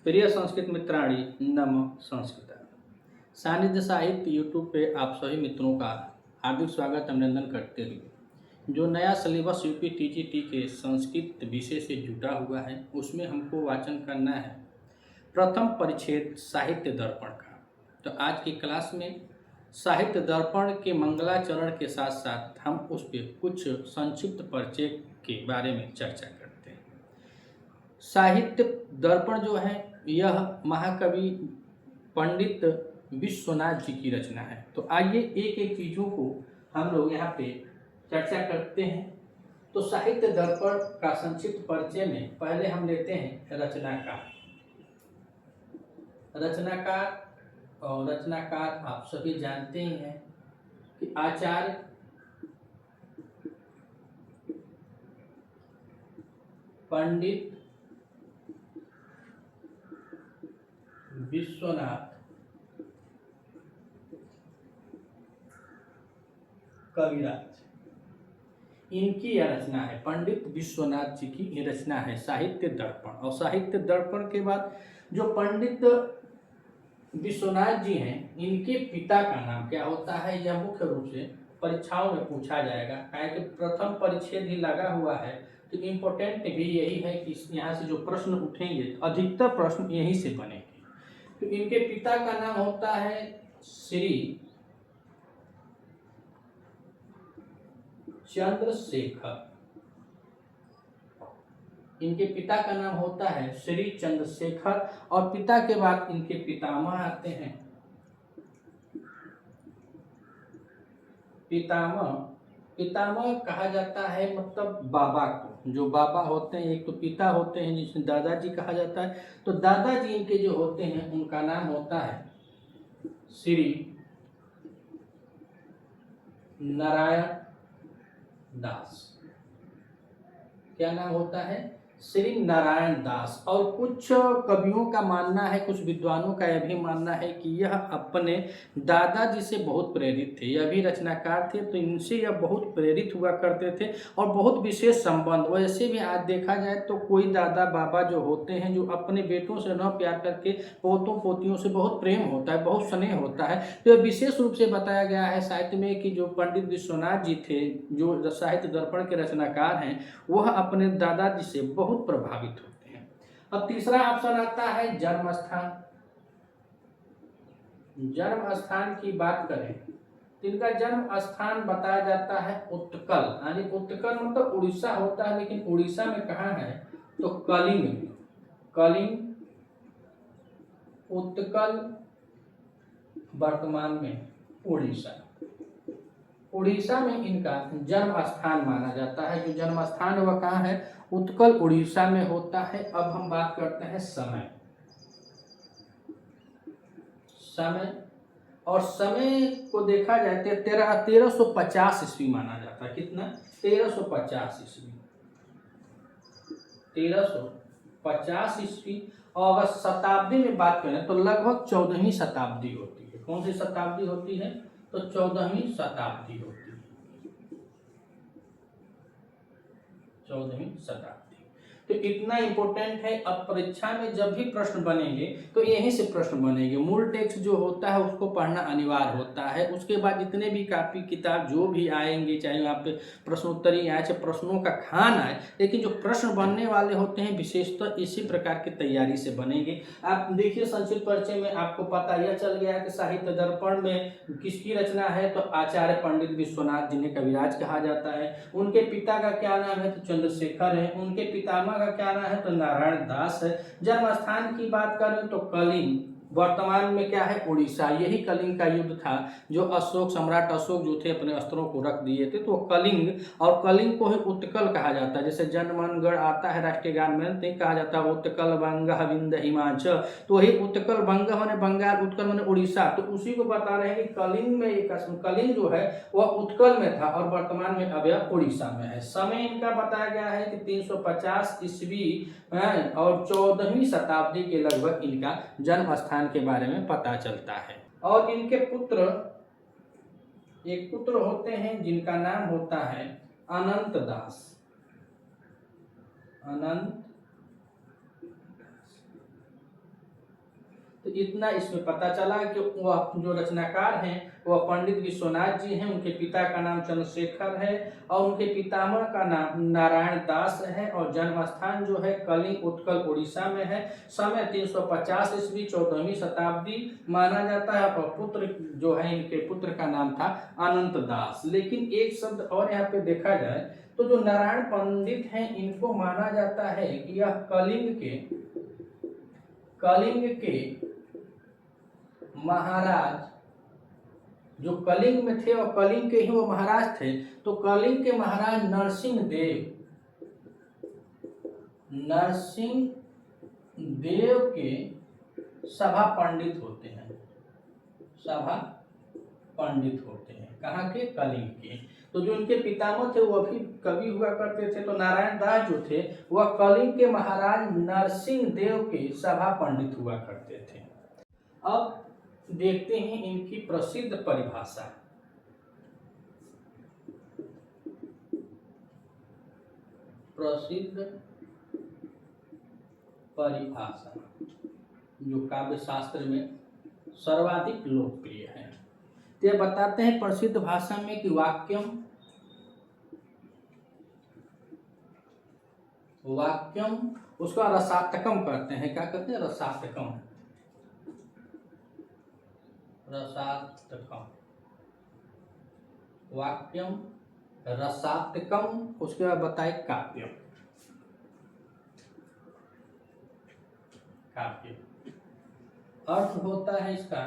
प्रिय संस्कृत मित्राणी नम संस्कृत सानिध्य साहित्य यूट्यूब पे आप सभी मित्रों का हार्दिक स्वागत अभिनंदन करते हुए जो नया सिलेबस यूपी टीजीटी के संस्कृत विषय से जुड़ा हुआ है उसमें हमको वाचन करना है प्रथम परिच्छेद साहित्य दर्पण का। तो आज की क्लास में साहित्य दर्पण के मंगलाचरण के साथ साथ हम उस पर कुछ संक्षिप्त परिचय के बारे में चर्चा करते हैं। साहित्य दर्पण जो है यह महाकवि पंडित विश्वनाथ जी की रचना है। तो आइए एक एक चीज़ों को हम लोग यहाँ पे चर्चा करते हैं। तो साहित्य दर्पण का संक्षिप्त परिचय में पहले हम लेते हैं रचनाकार। रचनाकार आप सभी जानते ही हैं कि आचार्य पंडित विश्वनाथ कविराज, इनकी यह रचना है। पंडित विश्वनाथ जी की ये रचना है साहित्य दर्पण। और साहित्य दर्पण के बाद जो पंडित विश्वनाथ जी हैं इनके पिता का नाम क्या होता है, यह मुख्य रूप से परीक्षाओं में पूछा जाएगा। कि प्रथम परिच्छेद ही लगा हुआ है तो इम्पोर्टेंट भी यही है कि यहाँ से जो प्रश्न उठेंगे अधिकतर प्रश्न यहीं से बनेंगे। तो इनके पिता का नाम होता है श्री चंद्रशेखर। इनके पिता का नाम होता है श्री चंद्रशेखर और पिता के बाद इनके पितामह आते हैं। पितामह कहा जाता है मतलब बाबा को, जो बाबा होते हैं एक तो पिता होते हैं जिसमें दादाजी कहा जाता है। तो दादाजी इनके जो होते हैं उनका नाम होता है श्री नारायण दास। क्या नाम होता है, श्री नारायण दास। और कुछ कवियों का मानना है, कुछ विद्वानों का यह भी मानना है कि यह अपने दादाजी से बहुत प्रेरित थे। यह भी रचनाकार थे तो इनसे यह बहुत प्रेरित हुआ करते थे और बहुत विशेष संबंध। वैसे भी आज देखा जाए तो कोई दादा बाबा जो होते हैं जो अपने बेटों से न प्यार करके पोतों पोतियों से बहुत प्रेम होता है, बहुत स्नेह होता है। तो यह विशेष रूप से बताया गया है साहित्य में कि जो पंडित विश्वनाथ जी थे जो साहित्य दर्पण के रचनाकार हैं वह अपने दादाजी से बहुत प्रभावित होते हैं। अब तीसरा ऑप्शन आता है जन्म स्थान। जन्म स्थान की बात करें तो इनका जन्म स्थान बताया जाता है उत्कल। यानी उत्कल मतलब उड़ीसा होता है, लेकिन उड़ीसा में कहाँ है तो कलिंग में। कलिंग, उत्कल वर्तमान में उड़ीसा। उड़ीसा में इनका जन्म स्थान माना जाता है। जो जन्म स्थान वह कहाँ है, उत्कल उड़ीसा में होता है। अब हम बात करते हैं समय। और समय को देखा जाए तो 1350 ईस्वी माना जाता है। कितना, 1350 ईस्वी। 1350 ईस्वी। और अगर शताब्दी में बात करें तो लगभग 14वीं शताब्दी होती है। कौन सी शताब्दी होती है तो 14वीं शताब्दी होती है। 14वीं शताब्दी। तो इतना इंपॉर्टेंट है। अब परीक्षा में जब भी प्रश्न बनेंगे तो यहीं से प्रश्न बनेंगे। मूल टेक्स्ट जो होता है उसको पढ़ना अनिवार्य होता है। उसके बाद जितने भी कापी किताब जो भी आएंगे, चाहे वहाँ पे प्रश्नोत्तरी आए चाहे प्रश्नों का खान आए, लेकिन जो प्रश्न बनने वाले होते हैं विशेषतः इसी प्रकार की तैयारी से बनेंगे। आप देखिए संक्षिप्त परिचय में आपको पता यह चल गया कि साहित्य दर्पण में किसकी रचना है तो आचार्य पंडित विश्वनाथ जिन्हें कविराज कहा जाता है। उनके पिता का क्या नाम है तो चंद्रशेखर है। उनके पितामह का क्या नाम है तो नारायण दास है। जन्म स्थान की बात करें तो कलिंग, वर्तमान में क्या है उड़ीसा। यही कलिंग का युद्ध था जो अशोक सम्राट अशोक जो थे अपने अस्त्रों को रख दिए थे। तो कलिंग, और कलिंग को ही उत्कल कहा जाता है। जैसे जनगण आता है राष्ट्रीय गान में तो कहा जाता है उत्कल बंग विंध्य हिमाचल। तो वही उत्कल बंग माने बंगाल, उत्कल माने उड़ीसा। तो उसी को बता रहे हैं कि कलिंग में एक कलिंग जो है वह उत्कल में था और वर्तमान में अब यह उड़ीसा में है। समय इनका बताया गया है कि 350 ईस्वी और 14वीं शताब्दी के लगभग इनका जन्म स्थान के बारे में पता चलता है। और इनके एक पुत्र होते हैं जिनका नाम होता है अनंत दास। अनंत तो इतना इसमें पता चला कि वह जो रचनाकार हैं वह पंडित विश्वनाथ जी हैं, उनके पिता का नाम चंद्रशेखर है और उनके पितामह का नाम नारायण दास है और जन्म स्थान जो है कलिंग उत्कल उड़ीसा में है। समय 350 ईस्वी 14वीं शताब्दी माना जाता है और पुत्र जो है इनके पुत्र का नाम था अनंत दास। लेकिन एक शब्द और यहाँ पे देखा जाए तो जो नारायण पंडित हैं इनको माना जाता है कि यह कलिंग के महाराज, जो कलिंग में थे और कलिंग के ही वो महाराज थे, तो कलिंग के महाराज नरसिंह देव के सभा पंडित होते हैं, सभा पंडित होते हैं। कहाँ के? कलिंग के। तो जो इनके पितामह थे वो भी कवि हुआ करते थे। तो नारायण दास जो थे वह कलिंग के महाराज नरसिंह देव के सभा पंडित हुआ करते थे। अब देखते हैं इनकी प्रसिद्ध परिभाषा। प्रसिद्ध परिभाषा जो काव्य शास्त्र में सर्वाधिक लोकप्रिय है। तो ये बताते हैं प्रसिद्ध भाषा में कि वाक्यम उसका रसात्मकम करते हैं। क्या करते हैं? रसात्मकम। वाक्यम रसात्मकम, उसके बाद बताए काव्यम। अर्थ होता है इसका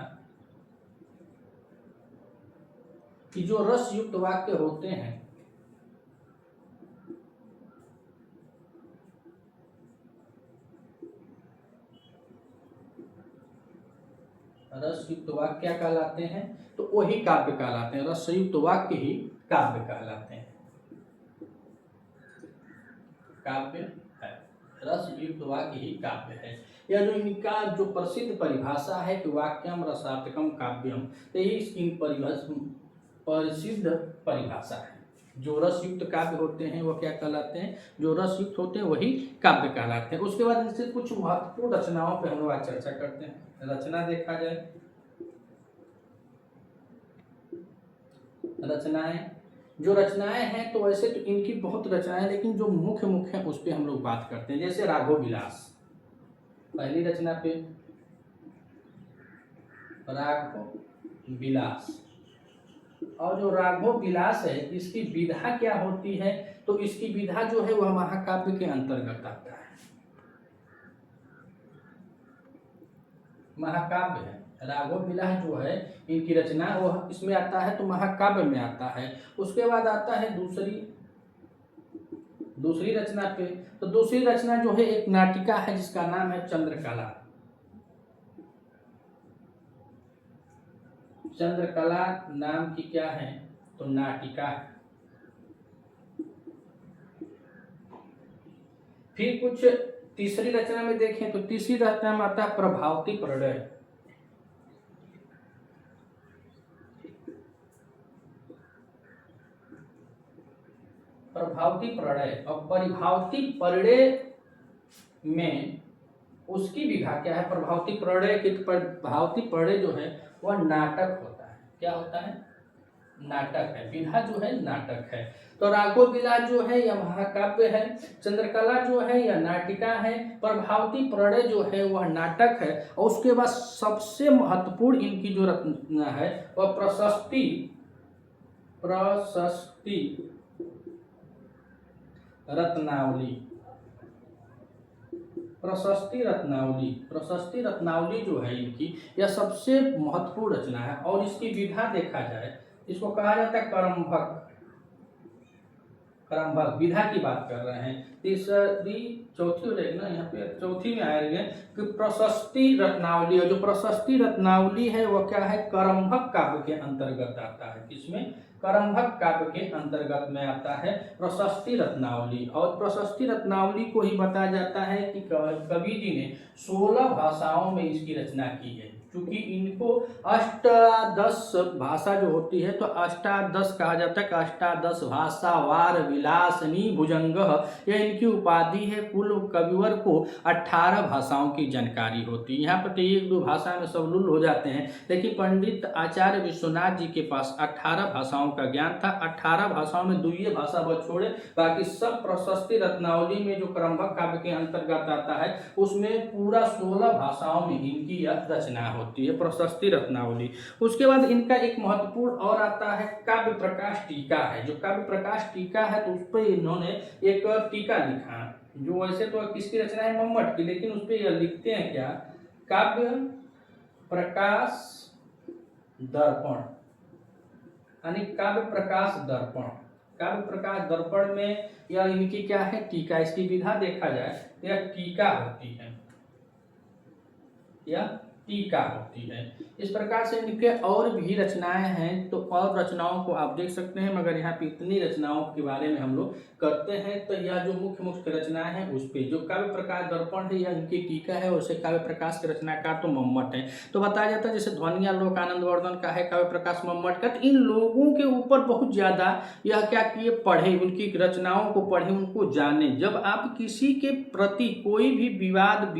कि जो रस युक्त वाक्य होते हैं रसयुक्त वाक्य क्या कहलाते हैं? तो वही काव्य कहलाते हैं। रसयुक्त वाक्य ही काव्य कहलाते हैं। काव्य है, रसयुक्त वाक्य ही काव्य है। यह जो इनका जो प्रसिद्ध परिभाषा है कि वाक्यम रसात्मकम काव्यम, तो यही इसकी प्रसिद्ध परिभाषा है। जो रसयुक्त काव्य होते हैं वो क्या कहलाते हैं? जो रसयुक्त होते हैं वही काव्य कहलाते हैं। उसके बाद इनसे कुछ महत्वपूर्ण रचनाओं पर हम लोग आज चर्चा करते हैं। रचना देखा जाए, रचनाएं, जो रचनाएं हैं तो वैसे तो इनकी बहुत रचनाएं, लेकिन जो मुख्य है उस पर हम लोग बात करते हैं। जैसे राघव विलास, पहली रचना पे राघव विलास। और जो राघव विलास है इसकी विधा क्या होती है? तो इसकी विधा जो है वह महाकाव्य के अंतर्गत आता है। महाकाव्य है राघव विलास जो है इनकी रचना वह इसमें आता है, तो महाकाव्य में आता है। उसके बाद आता है दूसरी रचना पे। तो दूसरी रचना जो है एक नाटिका है जिसका नाम है चंद्रकला। चंद्रकला नाम की क्या है? तो नाटिका है। फिर कुछ तीसरी रचना में देखें तो तीसरी रचना में आता है प्रभावती प्रणय। प्रभावती प्रणय और परिभावती प्रणय में उसकी विधा क्या है? प्रभावती प्रणय की प्रभावती प्रणय जो है वह नाटक होता है। क्या होता है? नाटक है। विधा जो है नाटक है। तो राघव विलास जो है यह महाकाव्य है, चंद्रकला जो है यह नाटिका है, प्रभावती प्रणय जो है वह नाटक है। और उसके बाद सबसे महत्वपूर्ण इनकी जो रचना है वह प्रशस्ति रत्नावली। प्रशस्ति रत्नावली जो है इनकी यह सबसे महत्वपूर्ण रचना है। और इसकी विधा देखा जाए इसको कहा जाता है क्रमभक। विधा की बात कर रहे हैं। चौथी हो जाएगी ना, यहाँ पे चौथी में आएंगे कि प्रशस्ति रत्नावली। और जो प्रशस्ति रत्नावली है वह क्या है? क्रमभक काव्य के अंतर्गत आता है। किसमें? करम्भक काव्य के अंतर्गत में आता है प्रशस्ति रत्नावली। और प्रशस्ति रत्नावली को ही बताया जाता है कि कवि जी ने 16 भाषाओं में इसकी रचना की है। क्योंकि इनको अष्टादश भाषा जो होती है तो अष्टादश कहा जाता है कि अष्टादश भाषा वार विलासनी भुजंग, यह इनकी उपाधि है। कुल कविवर को 18 भाषाओं की जानकारी होती है। यहाँ पर तो एक दो भाषा में सब लुल हो जाते हैं, लेकिन पंडित आचार्य विश्वनाथ जी के पास 18 भाषाओं का ज्ञान था। 18 भाषाओं में 2 भाषा बच छोड़े, बाकी सब प्रशस्ति रत्नावली में जो करम्भक काव्य के अंतर्गत आता है उसमें पूरा 16 भाषाओं में इनकी यह रचना होती है, प्रशस्ति रत्नावली। उसके बाद इनका एक महत्वपूर्ण और आता है काव्य प्रकाश टीका है। जो काव्य प्रकाश टीका है तो उस पर इन्होंने एक टीका लिखा, जो वैसे तो किसकी रचना है, मम्मट की, लेकिन उस पर यह लिखते हैं क्या, काव्य प्रकाश दर्पण, यानी काव्य प्रकाश दर्पण। काव्य प्रकाश दर्पण में यह इनकी क्या है, टीका। इसकी विधा देखा जाए तो यह टीका होती है, यह टीका होती है। इस प्रकार से इनके और भी रचनाएं हैं, तो और रचनाओं को आप देख सकते हैं, मगर यहाँ पे इतनी रचनाओं के बारे में हम लोग करते हैं। तो यह जो मुख्य मुख्य रचनाएं हैं उस पे जो काव्य प्रकाश दर्पण है यह इनकी टीका है, और उसे काव्य प्रकाश के रचनाकार तो मम्मट है। तो बताया जाता है जैसे ध्वनियालोक आनंदवर्धन का है काव्य प्रकाश मम्मट का। तो इन लोगों के ऊपर बहुत ज्यादा यह क्या किए, पढ़े, उनकी रचनाओं को पढ़े, उनको जाने। जब आप किसी के प्रति कोई भी विवाद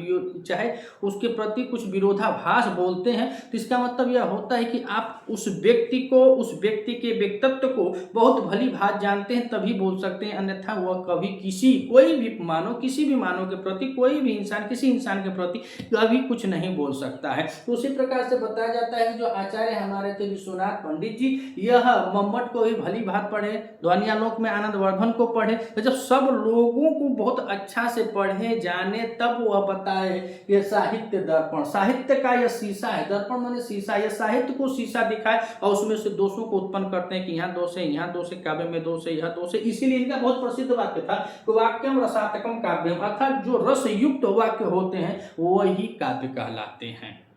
चाहे उसके प्रति कुछ विरोधाभास बोलते हैं तो इसका मतलब यह होता है कि आप उस व्यक्ति को, उस व्यक्ति के व्यक्तित्व को बहुत भली भांति जानते हैं, तभी बोल सकते हैं। अन्यथा वह कभी कोई भी मानव, किसी भी मानव के प्रति, कोई भी इंसान किसी इंसान के प्रति कभी कुछ नहीं बोल सकता है। तो उसी प्रकार से बताया जाता है कि जो आचार्य हमारे थे विश्वनाथ पंडित जी, यह मम्मट को भी भली भांति पढ़े, ध्वनियालोक में आनंदवर्धन को पढ़े। तो जब सब लोगों को बहुत अच्छा से पढ़े जाने तब वह बताए ये साहित्य दर्पण, साहित्य का यह शीशा है। दर्पण माने शीशा, यह साहित्य को शीशा दिखाए और उसमें से दोषों को उत्पन्न करते हैं कि यहाँ दोष है, यहाँ दोष है, काव्य में दोष है, यह दोष है। इसीलिए इनका बहुत प्रसिद्ध वाक्य था कि वाक्यम रसात्मकम काव्यम, अर्थात जो रस युक्त वाक्य होते हैं वही काव्य कहलाते हैं।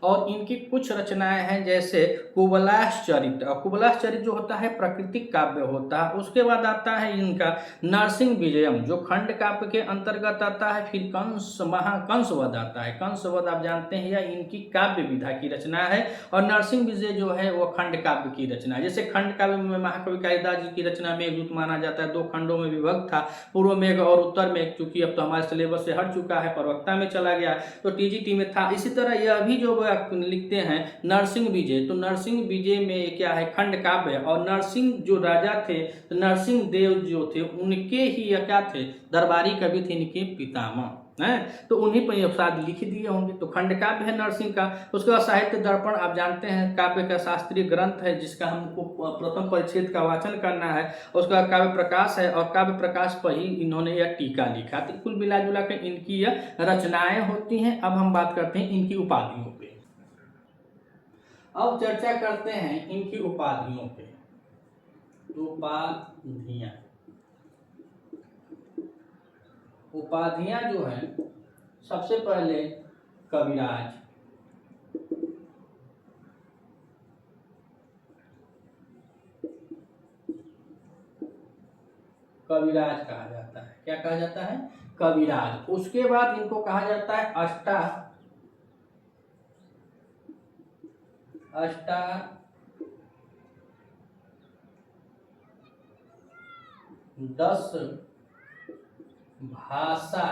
और इनकी कुछ रचनाएं हैं जैसे कुबलाश चरित्र, और कुबलाश चरित्र जो होता है प्राकृतिक काव्य होता है। उसके बाद आता है इनका नरसिंह विजयम जो खंड काव्य के अंतर्गत आता है। फिर कंसवध आता है। कंसवध आप जानते हैं यह इनकी काव्य विधा की रचना है, और नरसिंह विजय जो है वह खंड काव्य की रचना है। जैसे खंड काव्य में महाकवि कालिदास जी की रचना में एकजुट माना जाता है, 2 खंडों में विभक्त था, पूर्व मेघ और उत्तर मेघ, चूंकि अब तो हमारे सिलेबस से हट चुका है, प्रवक्ता में चला गया, तो टीजीटी में था। इसी तरह यह भी जो लिखते हैं नरसिंह विजय, तो नरसिंह विजय में क्या है, खंड काव्य। और नरसिंह जो राजा थे, तो नरसिंह देव जो थे उनके ही क्या थे, दरबारी कवि थे इनके पितामह हैं, तो उन्हीं पर यह शायद लिख दिए होंगे। तो खंड काव्य है नरसिंह का। उसके बाद साहित्य दर्पण आप जानते हैं काव्य का शास्त्रीय ग्रंथ है, जिसका हमको प्रथम परिच्छेद का वाचन करना है। उसका काव्य प्रकाश है, और काव्य प्रकाश पर ही इन्होंने यह टीका लिखा। तो कुल मिला जुला कर इनकी यह रचनाएं होती हैं। अब हम बात करते हैं इनकी उपाधियों पे। अब चर्चा करते हैं इनकी उपाधियों पे। उपाधियां, उपाधियां जो हैं, सबसे पहले कविराज, कविराज कहा जाता है। क्या कहा जाता है, कविराज। उसके बाद इनको कहा जाता है अष्टादश भाषा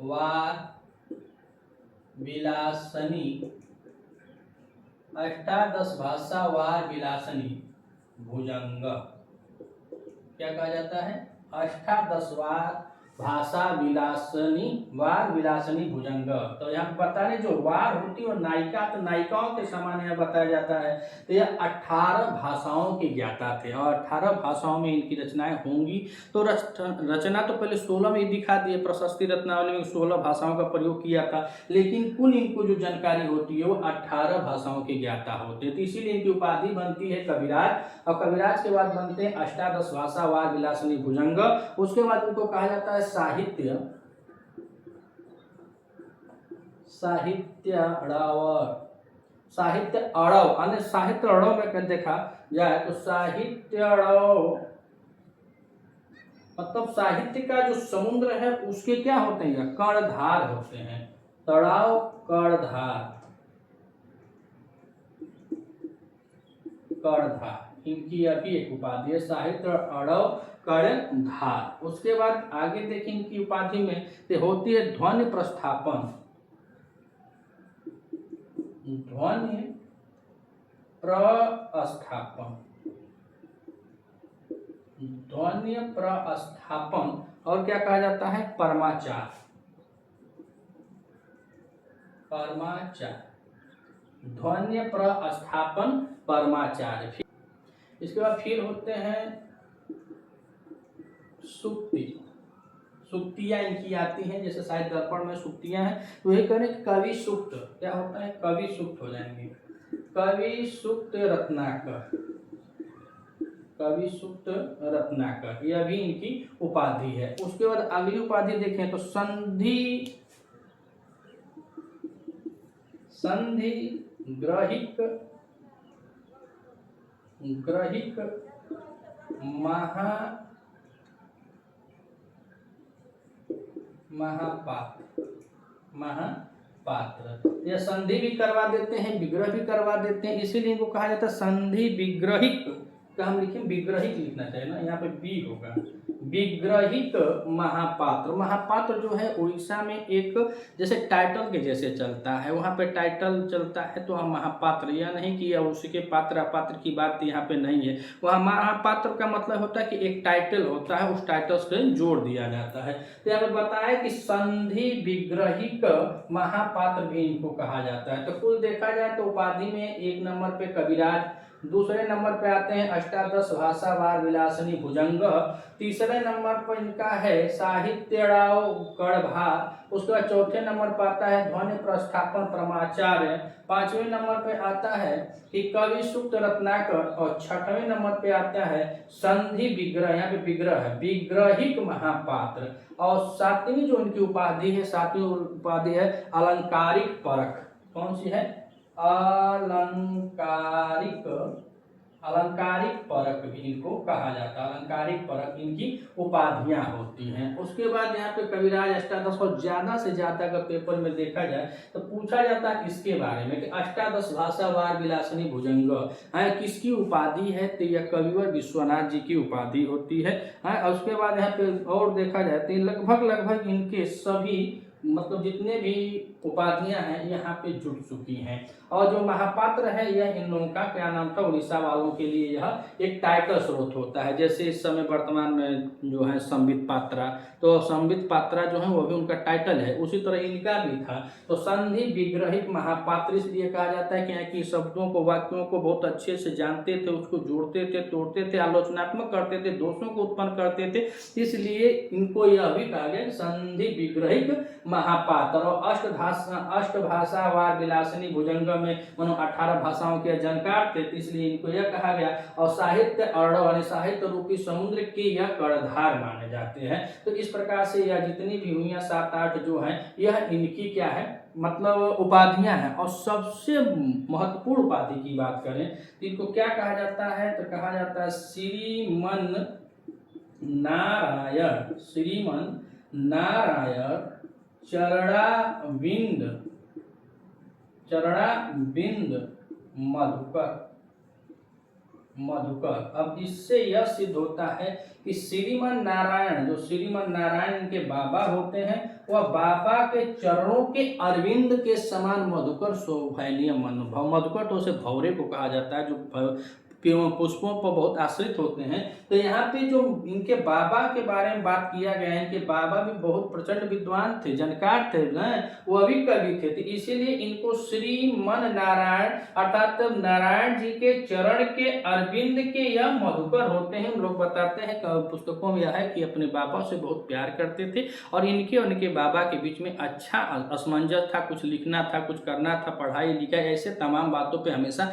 वार विलासनी, अष्टादश भाषा वार विलासनी भुजंग। क्या कहा जाता है, अष्टादश वार भाषा विलासनी वार विलासनी भुजंग। तो यहाँ बता रहे जो वार होती है और नायिका, तो नायिकाओं के समान यह बताया जाता है। तो यह 18 भाषाओं के ज्ञाता थे, और 18 भाषाओं में इनकी रचनाएं होंगी। तो रचना तो पहले 16 में ही दिखा दिए, प्रशस्ति रत्नावली में 16 भाषाओं का प्रयोग किया था, लेकिन कुल इनको जो जानकारी होती है वो 18 भाषाओं के ज्ञाता होते हैं। तो इसीलिए इनकी उपाधि बनती है कविराज, और कविराज के बाद बनते हैं अष्टादश भाषा वार विलासनी भुजंग। उसके बाद इनको कहा जाता है साहित्य अड़व। साहित्य अड़व में देखा जाए तो साहित्य मतलब साहित्य का जो समुद्र है उसके क्या होते हैं, कर्णधार होते हैं। तड़ाव कर्णधार, कर्णधार इनकी अभी एक उपाधि है, साहित्य अड़व कर्णधार। उसके बाद आगे देखें इनकी उपाधि में तो होती है ध्वनि प्रस्थापन, ध्वनि प्रस्थापन, ध्वनि प्रस्थापन और क्या कहा जाता है, परमाचार, परमाचार, ध्वनि प्रस्थापन परमाचार। इसके बाद फिर होते हैं सुक्ति, सुक्तियां इनकी आती हैं, जैसे साहित्य दर्पण में सुक्तियां हैं, तो ये करें कवि सुक्त, क्या होता है, कवि सुक्त हो जाएंगे, कवि सुक्त रत्नाकर, कवि सुक्त रत्नाकर, यह भी इनकी उपाधि है। उसके बाद अगली उपाधि देखें तो संधि, संधि ग्रहिक, ग्रहिक महापात्र, महापात्र, यह संधि भी करवा देते हैं, विग्रह भी करवा देते हैं, इसीलिए इनको कहा जाता है संधि विग्रहिक। का हम लिखें विग्रहिक लिखना चाहिए ना, यहाँ पे बी होगा, विग्रहिक महापात्र। महापात्र जो है उड़ीसा में एक जैसे टाइटल के जैसे चलता है, वहाँ पे टाइटल चलता है तो हम महापात्र, यह नहीं कि उसके पात्र अपात्र की बात यहाँ पे नहीं है। वहाँ महापात्र का मतलब होता है कि एक टाइटल होता है, उस टाइटल से जोड़ दिया जाता है। तो यहाँ पे बताया कि संधि विग्रहिक महापात्र भी इनको कहा जाता है। तो कुल देखा जाए तो उपाधि में 1 नंबर पे कविराज, दूसरे नंबर पे आते हैं अष्टादश भाषावार विलासनी भुजंग, तीसरे नंबर पर इनका है साहित्यड़ाव कर्णधार, उसके बाद चौथे नंबर पर आता है ध्वनि प्रस्थापन परमाचार्य, 5वें नंबर पे आता है कि कवि सुक्त रत्नाकर, और 6वें नंबर पे आता है संधि विग्रह, यहाँ पे विग्रह है, विग्रहिक महापात्र, और 7वीं जो इनकी उपाधि है, 7वीं उपाधि है अलंकारिक परख। कौन सी है, अलंकारिक, अलंकारिक परक भी इनको कहा जाता है, अलंकारिक परक इनकी उपाधियां होती हैं। उसके बाद यहाँ पे कविराज अष्टादश, और ज्यादा से ज्यादा अगर पेपर में देखा जाए तो पूछा जाता है इसके बारे में कि अष्टादश भाषावार विलासनी भुजंग है किसकी उपाधि है, तो यह कविवर विश्वनाथ जी की उपाधि होती है। उसके बाद यहाँ पे और देखा जाए तो लगभग इनके सभी मतलब जितने भी उपाधियां हैं यहाँ पे जुड़ चुकी हैं। और जो महापात्र है यह इन लोगों का क्या नाम था, उड़ीसा वालों के लिए यह एक टाइटल स्रोत होता है। जैसे इस समय वर्तमान में जो है संबित पात्रा, तो संबित पात्रा जो है वो भी उनका टाइटल है, उसी तरह इनका भी था। तो संधि विग्रहिक महापात्र इसलिए कहा जाता है कि यहाँ की शब्दों को, वाक्यों को बहुत अच्छे से जानते थे, उसको जोड़ते थे, तोड़ते थे, आलोचनात्मक करते थे, दोषों को उत्पन्न करते थे, इसलिए इनको यह भी कहा गया संधि विग्रहिक महापात्र। और अष्टभाषावार विलासनी भुजंग में 18 भाषाओं के जानकार थे, इसलिए इनको यह कहा गया। और साहित्य अर्णव यानी साहित्य रूपी समुद्र के यह कर्णधार माने जाते हैं। तो इस प्रकार से यह जितनी भी हुई 7-8 जो है यह इनकी क्या है, मतलब उपाधियां हैं। और सबसे महत्वपूर्ण उपाधि की बात करें तो इनको क्या कहा जाता है, तो कहा जाता है श्रीमन नारायण, श्रीमन नारायण चरणाविंद, चरणाविंद मधुकर, मधुकर। अब इससे यह सिद्ध होता है कि श्रीमन नारायण, जो श्रीमन नारायण इनके बाबा होते हैं, वह बाबा के चरणों के अरविंद के समान मधुकर शोभनीय मनोभव। मधुकर तो उसे भौरे को कहा जाता है जो पुष्पों पर बहुत आश्रित होते हैं। तो यहाँ पे जो इनके बाबा के बारे में बात किया गया है, इनके बाबा भी बहुत प्रचंड विद्वान थे, जानकार थे, वह भी कवि थे, तो इसीलिए इनको श्रीमन नारायण अर्थात नारायण जी के चरण के अरविंद के यह मधुकर होते हैं। लोग बताते हैं पुस्तकों में यह है कि अपने बाबा से बहुत प्यार करते थे और इनके और इनके बाबा के बीच में अच्छा असमंजस था, कुछ लिखना था, कुछ करना था, पढ़ाई लिखाई, ऐसे तमाम बातों पर हमेशा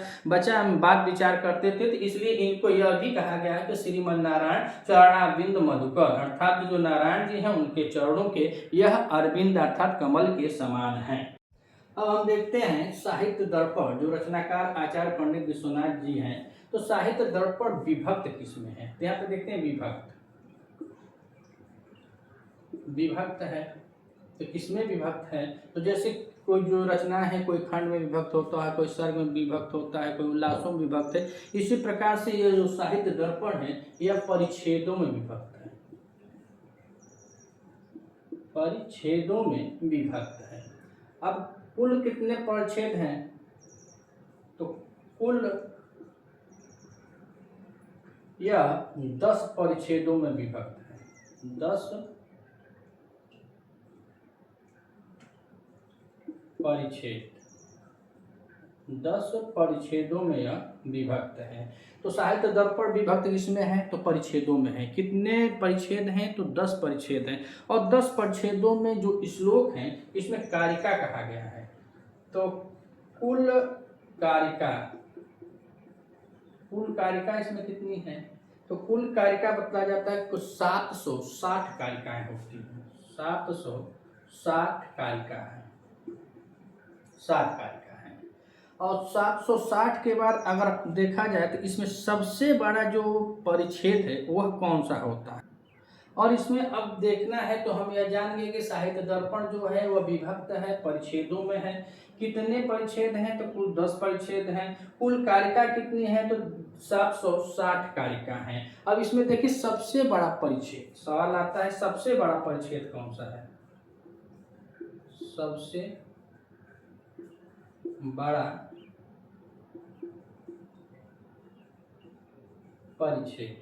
बात विचार करते थे। तो इसलिए इनको यह भी कहा गया है कि श्रीमन नारायण चरणाविंद मधुकर, अर्थात जो नारायण जी हैं उनके चरणों के यह अरविंद अर्थात कमल के समान हैं। अब हम देखते हैं साहित्य दर्पण, जो रचनाकार आचार्य पंडित विश्वनाथ जी हैं, तो साहित्य दर्पण विभक्त किसमें है? तो यहाँ पे देखते हैं विभक्त है। तो किसमें विभक्त है? तो जैसे कोई जो रचना है, कोई खंड में विभक्त होता है, कोई सर्ग में विभक्त होता है, कोई उल्लासों में विभक्त है। इसी प्रकार से ये जो साहित्य दर्पण है यह परिच्छेदों में विभक्त है, परिच्छेदों में विभक्त है। अब कुल कितने परिच्छेद हैं? तो कुल यह 10 परिच्छेदों में विभक्त है। 10 परिच्छेद, 10 परिच्छेदों में यह विभक्त है। तो साहित्य दर्पण विभक्त किसमें है? तो परिच्छेदों में है। कितने परिच्छेद हैं? तो 10 परिच्छेद हैं। और 10 परिच्छेदों में जो श्लोक हैं इसमें कारिका कहा गया है। तो कुल कारिका इसमें कितनी है? तो कुल कारिका बताया जाता है कुछ 760 कारिकाएं होती हैं। 760 कारिका है, 7 कारिका है। और 760 के बाद अगर देखा जाए तो इसमें सबसे बड़ा जो परिच्छेद है वह कौन सा होता है? और इसमें अब देखना है तो हम यह जानेंगे कि साहित्य दर्पण जो है वह विभक्त है, परिच्छेदों में है। कितने परिच्छेद हैं? तो कुल 10 परिच्छेद हैं। कुल कारिका कितनी है? तो 760 कारिका हैं। अब इसमें देखिए सबसे बड़ा परिच्छेद, सवाल आता है सबसे बड़ा परिच्छेद कौन सा है? सबसे बड़ा परिच्छेद,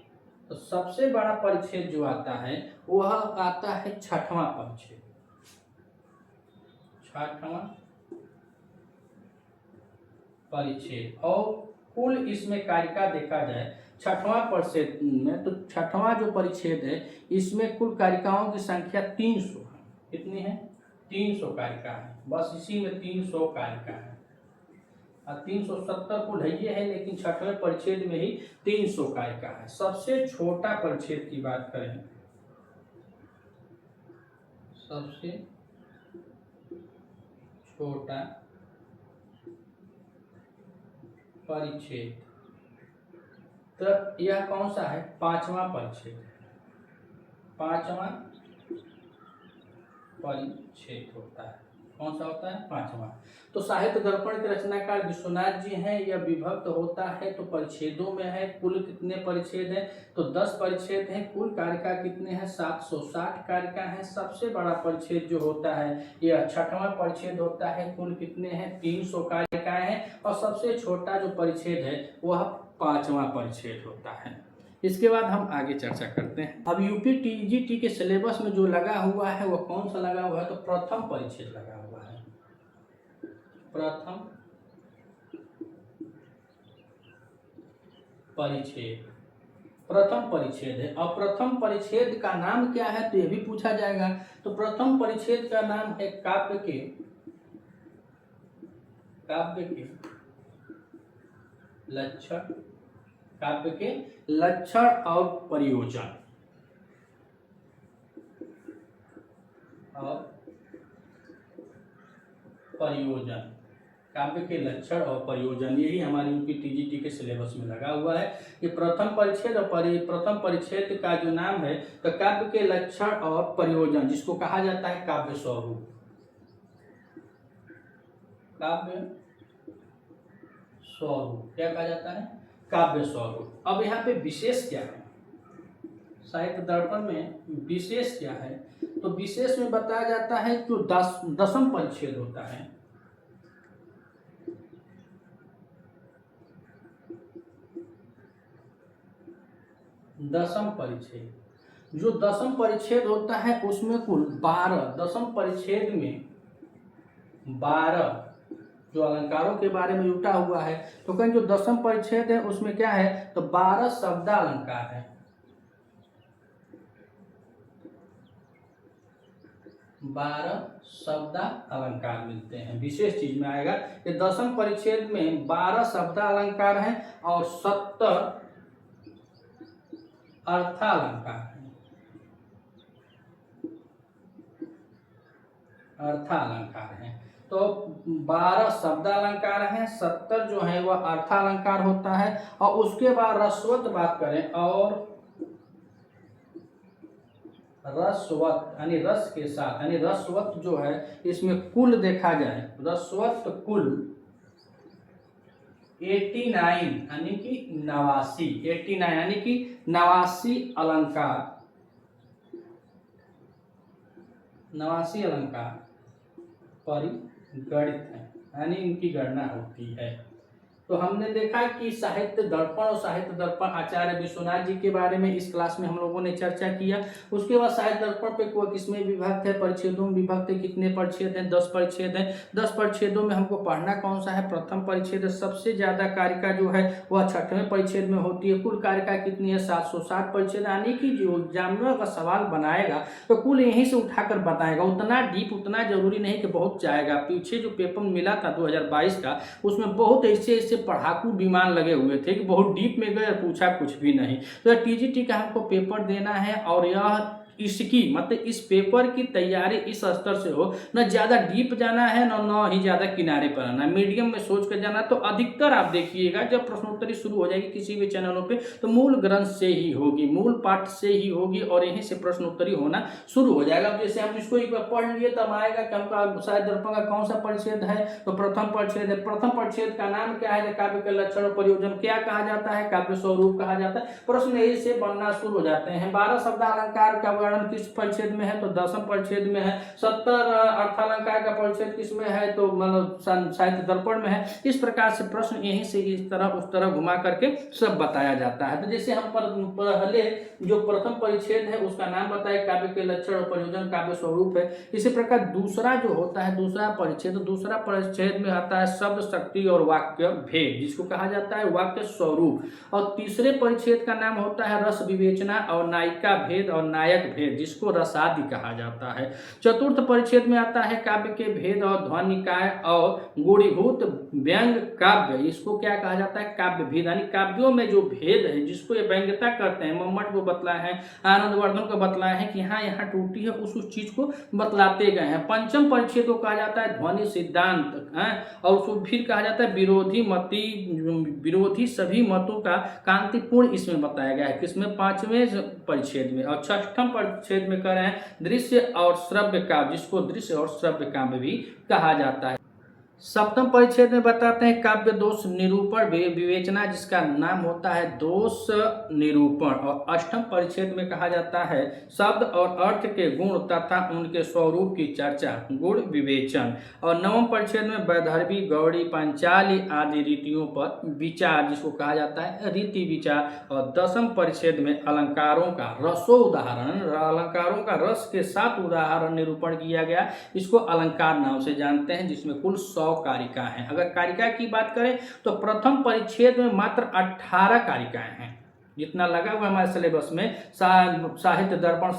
तो सबसे बड़ा परिच्छेद जो आता है वह आता है 6वां परिच्छेद। 6वां परिच्छेद। और कुल इसमें कारिका देखा जाए 6वां परिच्छेद में, तो 6वां जो परिच्छेद है इसमें कुल कारिकाओं की संख्या 300 है। कितनी है? 300 कारिका है। बस इसी में 300 कारिका है। 370 कुल है लेकिन 6वें परिच्छेद में ही 300 कारिका है। सबसे छोटा परिच्छेद की बात करें, सबसे छोटा परिच्छेद तो यह कौन सा है? 5वां परिच्छेद। 5वां परिच्छेद होता है। कौन सा होता है? 5वां। तो साहित्य दर्पण के रचनाकार विश्वनाथ जी हैं। यह विभक्त होता है तो परिच्छेदों में है। कुल कितने परिच्छेद हैं? तो 10 परिच्छेद हैं। कुल कारिका कितने हैं? 760 कारिका हैं। सबसे बड़ा परिच्छेद जो होता है यह 6वां परिच्छेद होता है। कुल कितने हैं? 300 कारिकाएं हैं। और सबसे छोटा जो परिच्छेद है वह 5वां परिच्छेद होता है। इसके बाद हम आगे चर्चा करते हैं। अब यूपी टीजीटी के सिलेबस में जो लगा हुआ है वह कौन सा लगा हुआ है? तो प्रथम परिच्छेद लगा हुआ है। प्रथम परिच्छेद, प्रथम परिच्छेद है। और प्रथम परिच्छेद का नाम क्या है? तो यह भी पूछा जाएगा। तो प्रथम परिच्छेद का नाम है काव्य के लक्षण, काव्य के लक्षण और प्रयोजन। काव्य के लक्षण और प्रयोजन, यही हमारी यूपी टीजीटी के सिलेबस में लगा हुआ है। ये प्रथम परिच्छेद और प्रथम परिच्छेद का जो नाम है तो काव्य के लक्षण और प्रयोजन, जिसको कहा जाता है काव्य स्वरूप। काव्य स्वरूप क्या कहा जाता है? काव्य स्वरूप। अब यहाँ पे विशेष क्या है? साहित्य दर्पण में विशेष क्या है? तो विशेष में बताया जाता है कि 10वां परिच्छेद होता है। दसम परिच्छेद, जो 10वां परिच्छेद होता है उसमें कुल 12, 10वें परिच्छेद में 12 जो अलंकारों के बारे में जुटा हुआ है। तो कहीं जो 10वां परिच्छेद है उसमें क्या है? तो 12 शब्दालंकार है। 12 शब्दालंकार मिलते हैं। विशेष चीज में आएगा कि 10वें परिच्छेद में 12 शब्दालंकार हैं और 70 अर्थालंकार है। अर्थालंकार है। तो 12 शब्द अलंकार हैं, 70 जो है वह अर्थालंकार होता है। और उसके बाद रस्वत बात करें, और रस्वत यानी रस के साथ, यानी रस्वत जो है इसमें कुल देखा जाए, रस्वत कुल 89 यानी कि 89, 89 यानी कि 89 अलंकार, 89 अलंकार परिगणित है, यानी इनकी गणना होती है। तो हमने देखा कि साहित्य दर्पण और साहित्य दर्पण आचार्य विश्वनाथ जी के बारे में इस क्लास में हम लोगों ने चर्चा किया। उसके बाद साहित्य दर्पण पे वह किसमें विभक्त है, परिच्छेदों में विभक्त है, कितने परिच्छेद हैं, 10 परिच्छेद हैं। 10 परिच्छेदों में हमको पढ़ना कौन सा है, प्रथम परिच्छेद। सबसे ज्यादा कारिका जो है वह 6वें परिच्छेद में होती है। कुल कारिका कितनी है, 760 परिच्छेद, यानी कि जो एग्जामिनर का सवाल बनाएगा तो कुल यहीं से उठाकर बताएगा, उतना डीप, उतना जरूरी नहीं कि बहुत जाएगा। पीछे जो पेपर मिला था 2022 का, उसमें बहुत ऐसे पढ़ाकू विमान लगे हुए थे कि बहुत डीप में गए, पूछा कुछ भी नहीं। तो टीजीटी का हमको पेपर देना है, और यह इसकी मतलब इस पेपर की तैयारी इस स्तर से हो, न ज़्यादा डीप जाना है न ही ज़्यादा किनारे पर आना, मीडियम में सोच कर जाना। तो अधिकतर आप देखिएगा जब प्रश्नोत्तरी शुरू हो जाएगी किसी भी चैनलों पे, तो मूल ग्रंथ से ही होगी, मूल पाठ से ही होगी, और यहीं से प्रश्नोत्तरी होना शुरू हो जाएगा। अब जैसे हम इसको एक बार पढ़ लिए तब आएगा कि हमका साहित्य दर्पण का कौन सा परिच्छेद है, तो प्रथम परिच्छेद है। प्रथम परिच्छेद का नाम क्या है, काव्य के लक्षण और प्रयोजन क्या कहा जाता है, काव्य स्वरूप कहा जाता है। प्रश्न यही से बनना शुरू हो जाते हैं। 12 शब्द अलंकार का वर्णन किस परिच्छेद में है, तो 10वें परिच्छेद में है। 70 अर्थालंकार का परिच्छेद किस में है, तो मतलब साहित्य दर्पण में है। इस प्रकार से प्रश्न यहीं से इस तरह उस तरह घुमा करके सब बताया जाता है। तो जैसे हम पहले जो प्रथम परिच्छेद है उसका नाम बताए, काव्य के लक्षण और प्रयोजन, काव्य स्वरूप है। इसी प्रकार दूसरा जो होता है दूसरा परिच्छेद, दूसरा परिच्छेद में आता है शब्द शक्ति और वाक्य भेद, जिसको कहा जाता है वाक्य स्वरूप। और तीसरे परिच्छेद का नाम होता है रस विवेचना और नायिका भेद और नायक भेद, जिसको रसादि कहा जाता है। चतुर्थ परिच्छेद में आता है काव्य के भेद और ध्वनिकाय और गुणीभूत व्यंग काव्य, इसको क्या कहा जाता है, काव्य भेद, यानी काव्यों में जो भेद है जिसको ये व्यंग्यता करते हैं। मम्मट को बतलाया है, आनंदवर्धन को बतलाया है कि हाँ यहाँ टूटी है, उस चीज को बतलाते गए हैं। पंचम परिच्छेद को कहा जाता है ध्वनि सिद्धांत है, और उसको फिर कहा जाता है विरोधी सभी मतों का कांतिपूर्ण इसमें बताया गया है, किसमें, 5वें परिच्छेद में। और 6ठम परिच्छेद में करें दृश्य और श्रव्य काव्य, जिसको दृश्य और श्रव्य काव्य भी कहा जाता है। सप्तम परिच्छेद में बताते हैं काव्य दोष निरूपण विवेचना, जिसका नाम होता है दोष निरूपण। और अष्टम परिच्छेद में कहा जाता है शब्द और अर्थ के गुण तथा उनके स्वरूप की चर्चा, गुण विवेचन। और नवम परिच्छेद में वैदर्भी, गौड़ी, पांचाली आदि रीतियों पर विचार, जिसको कहा जाता है रीति विचार। और 10वें परिच्छेद में अलंकारों का रसो उदाहरण, अलंकारों का रस के साथ उदाहरण निरूपण किया गया, इसको अलंकार नाम से जानते हैं, जिसमें कुल 100 कारिका हैं। अगर कारिका की बात करें तो प्रथम परिच्छेद में मात्र 18 कारिकाएं हैं, जितना लगा हुआ हमारे सिलेबस में साहित्य दर्पण,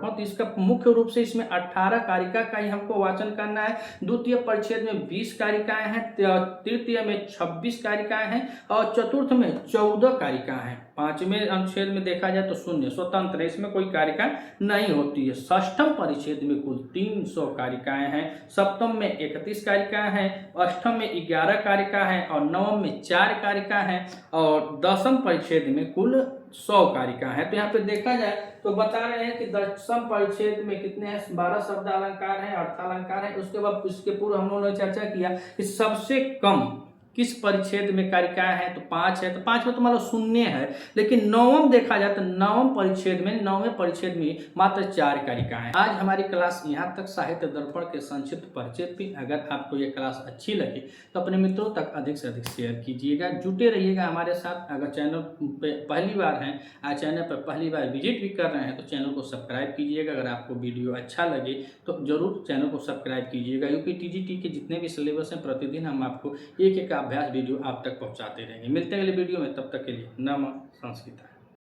तो इसका मुख्य रूप से इसमें 18 कारिका का ही हमको वाचन करना है। द्वितीय परिच्छेद में 20 कारिकाएं हैं, तृतीय में 26 कारिकाएं हैं, और चतुर्थ में 14 कारिकाएं हैं। 5वें अनुच्छेद में देखा जाए तो शून्य स्वतंत्र, इसमें कोई कारिका नहीं होती है। षष्ठम परिच्छेद में कुल 300 कारिकाएं हैं, सप्तम में 31 कारिकाएं हैं, अष्टम में 11 कारिका हैं, और नवम में 4 कारिका हैं, और 10वें परिच्छेद में कुल 100 कारिका है। तो यहाँ पे देखा जाए तो बता रहे हैं कि 10वें परिच्छेद में कितने हैं, 12 शब्द अलंकार हैं, अर्थालंकार है। उसके बाद इसके पूर्व हम लोगों ने चर्चा किया कि सबसे कम किस परिच्छेद में कारिकाएं हैं, तो 5 है। तो 5 में तो मतलब शून्य है, लेकिन 9वें देखा जाए तो 9वें परिच्छेद में मात्र 4 कारिकाएं। आज हमारी क्लास यहाँ तक साहित्य दर्पण के संक्षिप्त परिचय थी। अगर आपको ये क्लास अच्छी लगी तो अपने मित्रों तक अधिक से अधिक शेयर कीजिएगा, जुटे रहिएगा हमारे साथ। अगर चैनल पे पहली बार हैं, आज चैनल पर पहली बार विजिट भी कर रहे हैं, तो चैनल को सब्सक्राइब कीजिएगा। अगर आपको वीडियो अच्छा लगे तो जरूर चैनल को सब्सक्राइब कीजिएगा, क्योंकि टीजीटी के जितने भी सिलेबस हैं प्रतिदिन हम आपको एक एक अभ्यास वीडियो आप तक पहुंचाते रहेंगे। मिलते हैं अगले वीडियो में, तब तक के लिए नमः संस्कृत।